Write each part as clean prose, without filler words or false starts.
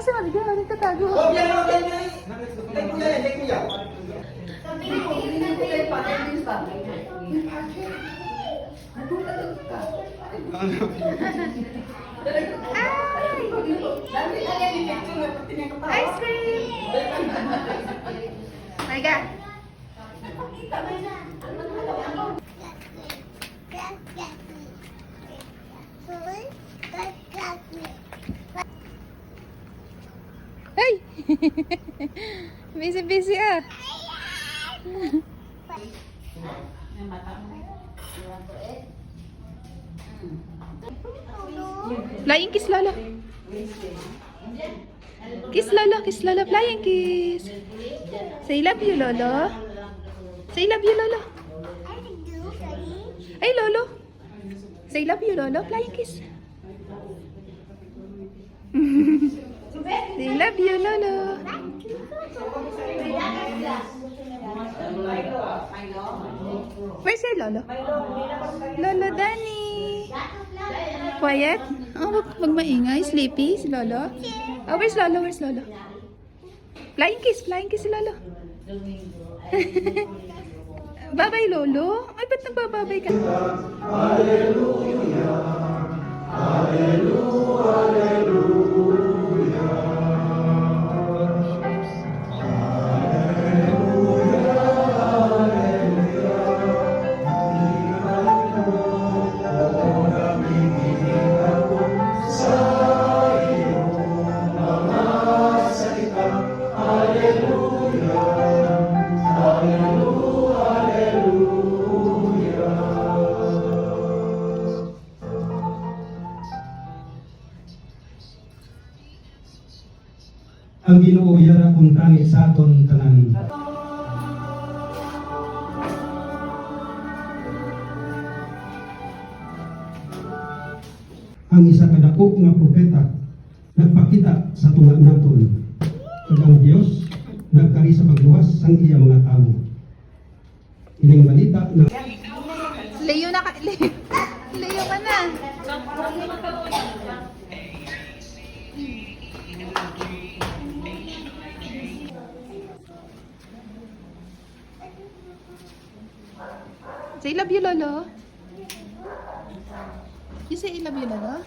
kasi Mariga, nagtatago. Oh, yan lang, yan lang. Hindi ko yan, hindi ko yan. Ice cream! Mariga! Hey! Busy ah! Flying kiss Lola! Kiss Lola, flying kiss! Say love you, Lolo! Say love you, Lolo! Ay, Lolo! Say love you, Lolo, flying kiss! Say love you, Lolo! Where's your Lolo? Lolo Danny! Quiet? Oh, wag maingay. Sleepy si Lolo? Oh, where's Lolo? Where's Lolo? Flying kiss si Lolo. Babay, Lolo. Ay, ba't nagbababay ka? Hallelujah! Hallelujah! Ang Ginoo yara kung tangi sa aton tanan. Ang isa ka dako nga propeta nagpakita sa tunga naton. Ug ang Dios nagkari sa pagluwas sang iya mga tawo. Ining balita na Leo na ka. Leo ka na. Say love you, Lolo. You say I love you, Lolo.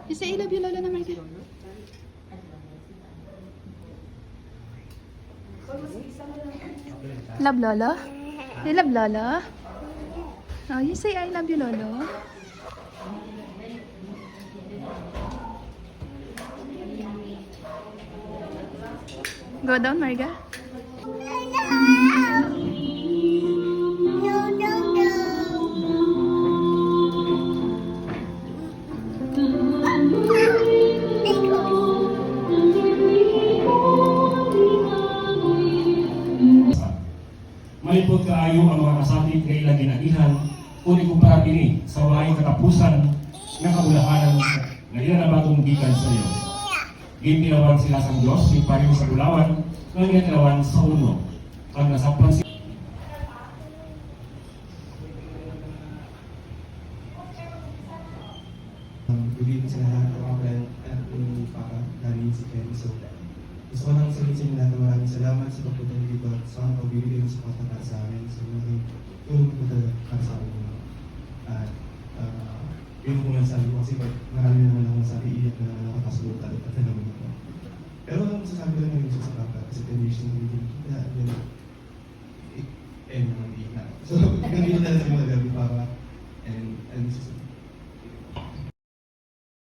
You say I love you, Lolo na Mariga. Love Lolo? You love Lolo? Oh, you say I love you, Lolo. Go down, Mariga. Malipot kaayo ang mga kasakit nga ilang ginagihan, uni kumpara kini sa waay katapusan ng kabulahanan nga ilan na batong gikan sa iyo. Gintinawan sila sa Diyos, si pareho sa gulawan, nga gintinawan sa uno. Ang nasapan sila. Bigay ko sa lahat ng mga friend at yung para galing si Ken. So, gusto ko nang sabihin sa inyo lahat na maraming salamat sa pagpunta niyo dito at sa pagbibigay ng support para sa amin. So, maraming tulong po talaga para sa amin. At yun po nga sabi ko kasi marami naman ako nasabi iyak na nakapasulat at naman ito. Pero ang masasabi ko lang yung sa kaka kasi 10 years na hindi kita yun naman iyak na. So, ganito talaga sa mga gabi para and